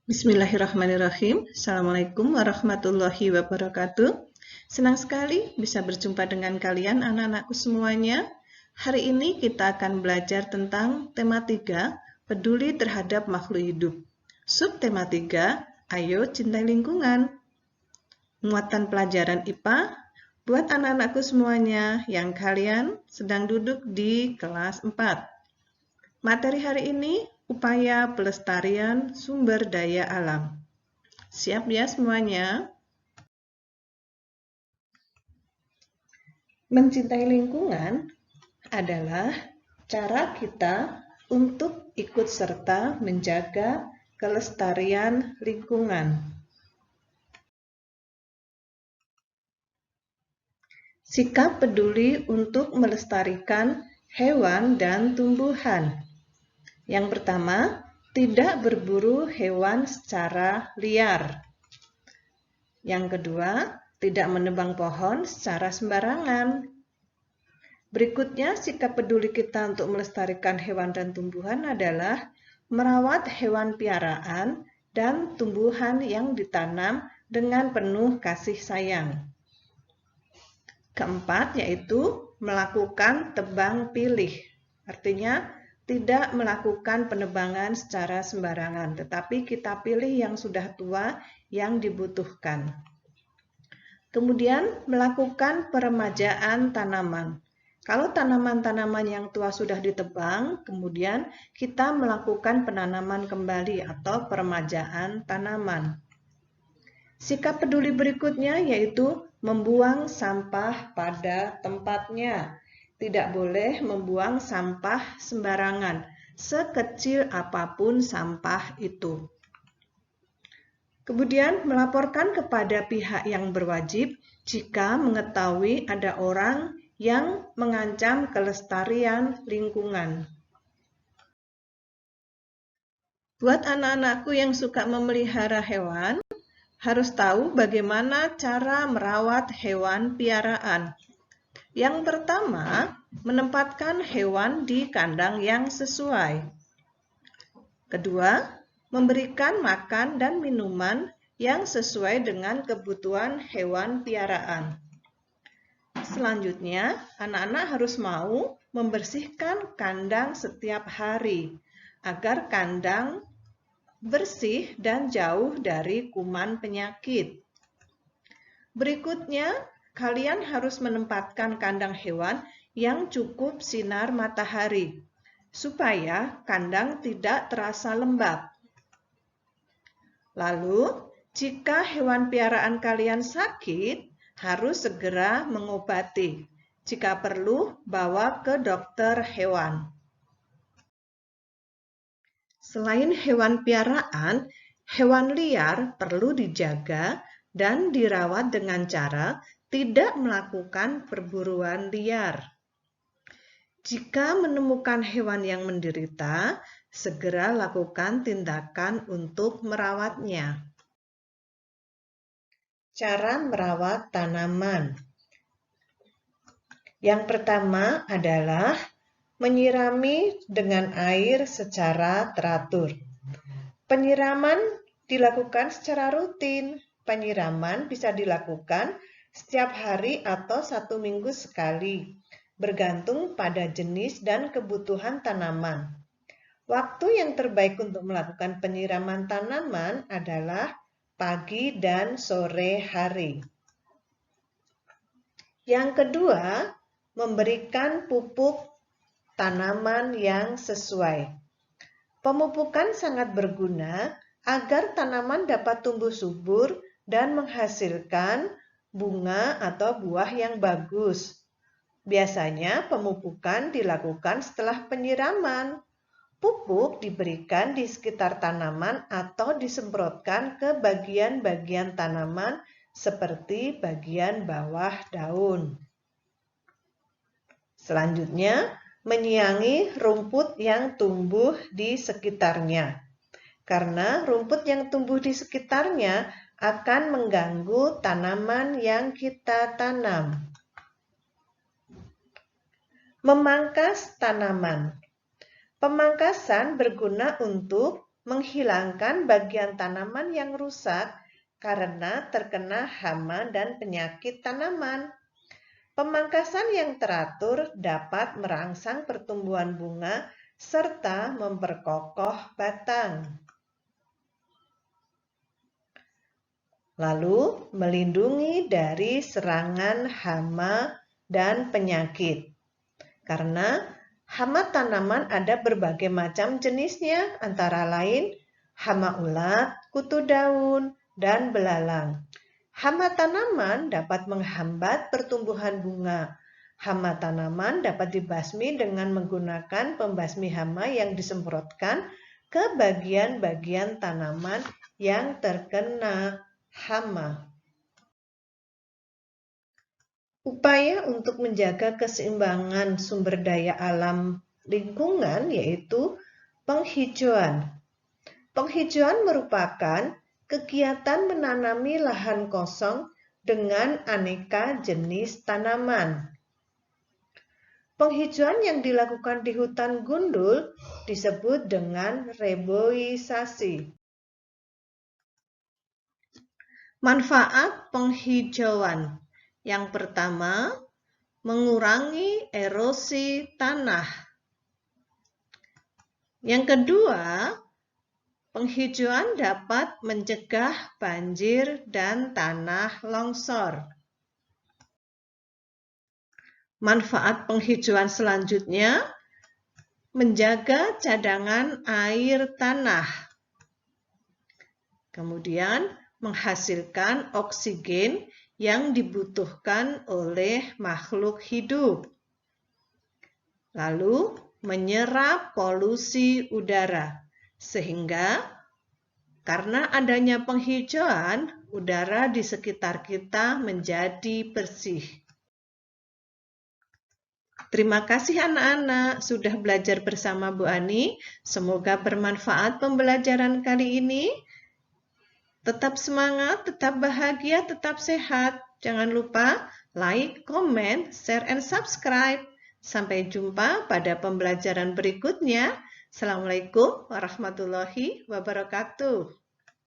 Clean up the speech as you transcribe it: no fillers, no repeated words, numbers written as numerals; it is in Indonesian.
Bismillahirrahmanirrahim. Assalamualaikum warahmatullahi wabarakatuh. Senang sekali bisa berjumpa dengan kalian anak-anakku semuanya. Hari ini kita akan belajar tentang tema 3, peduli terhadap makhluk hidup. Subtema 3, ayo cintai lingkungan. Muatan pelajaran IPA buat anak-anakku semuanya yang kalian sedang duduk di kelas 4. Materi hari ini, upaya pelestarian sumber daya alam. Siap ya semuanya? Mencintai lingkungan adalah cara kita untuk ikut serta menjaga kelestarian lingkungan. Sikap peduli untuk melestarikan hewan dan tumbuhan. Yang pertama, tidak berburu hewan secara liar. Yang kedua, tidak menebang pohon secara sembarangan. Berikutnya, sikap peduli kita untuk melestarikan hewan dan tumbuhan adalah merawat hewan piaraan dan tumbuhan yang ditanam dengan penuh kasih sayang. Keempat, yaitu melakukan tebang pilih. Artinya, tidak melakukan penebangan secara sembarangan, tetapi kita pilih yang sudah tua yang dibutuhkan. Kemudian melakukan peremajaan tanaman. Kalau tanaman-tanaman yang tua sudah ditebang, kemudian kita melakukan penanaman kembali atau peremajaan tanaman. Sikap peduli berikutnya yaitu membuang sampah pada tempatnya. Tidak boleh membuang sampah sembarangan, sekecil apapun sampah itu. Kemudian melaporkan kepada pihak yang berwajib jika mengetahui ada orang yang mengancam kelestarian lingkungan. Buat anak-anakku yang suka memelihara hewan, harus tahu bagaimana cara merawat hewan piaraan. Yang pertama, menempatkan hewan di kandang yang sesuai. Kedua, memberikan makan dan minuman yang sesuai dengan kebutuhan hewan piaraan. Selanjutnya, anak-anak harus mau membersihkan kandang setiap hari agar kandang bersih dan jauh dari kuman penyakit. Berikutnya, kalian harus menempatkan kandang hewan yang cukup sinar matahari, supaya kandang tidak terasa lembab. Lalu, jika hewan piaraan kalian sakit, harus segera mengobati. Jika perlu, bawa ke dokter hewan. Selain hewan piaraan, hewan liar perlu dijaga dan dirawat dengan cara tidak melakukan perburuan liar. Jika menemukan hewan yang menderita, segera lakukan tindakan untuk merawatnya. Cara merawat tanaman. Yang pertama adalah menyirami dengan air secara teratur. Penyiraman dilakukan secara rutin. Penyiraman bisa dilakukan setiap hari atau 1 minggu sekali, bergantung pada jenis dan kebutuhan tanaman. Waktu yang terbaik untuk melakukan penyiraman tanaman adalah pagi dan sore hari. Yang kedua, memberikan pupuk tanaman yang sesuai. Pemupukan sangat berguna agar tanaman dapat tumbuh subur dan menghasilkan bunga atau buah yang bagus. Biasanya pemupukan dilakukan setelah penyiraman. Pupuk diberikan di sekitar tanaman atau disemprotkan ke bagian-bagian tanaman seperti bagian bawah daun. Selanjutnya, menyiangi rumput yang tumbuh di sekitarnya. Karena rumput yang tumbuh di sekitarnya akan mengganggu tanaman yang kita tanam. Memangkas tanaman. Pemangkasan berguna untuk menghilangkan bagian tanaman yang rusak karena terkena hama dan penyakit tanaman. Pemangkasan yang teratur dapat merangsang pertumbuhan bunga serta memperkokoh batang. Lalu, melindungi dari serangan hama dan penyakit. Karena hama tanaman ada berbagai macam jenisnya, antara lain hama ulat, kutu daun, dan belalang. Hama tanaman dapat menghambat pertumbuhan bunga. Hama tanaman dapat dibasmi dengan menggunakan pembasmi hama yang disemprotkan ke bagian-bagian tanaman yang terkena hama. Upaya untuk menjaga keseimbangan sumber daya alam lingkungan yaitu penghijauan. Penghijauan merupakan kegiatan menanami lahan kosong dengan aneka jenis tanaman. Penghijauan yang dilakukan di hutan gundul disebut dengan reboisasi. Manfaat penghijauan. Yang pertama, mengurangi erosi tanah. Yang kedua, penghijauan dapat mencegah banjir dan tanah longsor. Manfaat penghijauan selanjutnya, menjaga cadangan air tanah. Kemudian, menghasilkan oksigen yang dibutuhkan oleh makhluk hidup. Lalu, menyerap polusi udara, sehingga karena adanya penghijauan, udara di sekitar kita menjadi bersih. Terima kasih anak-anak sudah belajar bersama Bu Ani. Semoga bermanfaat pembelajaran kali ini. Tetap semangat, tetap bahagia, tetap sehat. Jangan lupa like, comment, share, and subscribe. Sampai jumpa pada pembelajaran berikutnya. Assalamualaikum warahmatullahi wabarakatuh.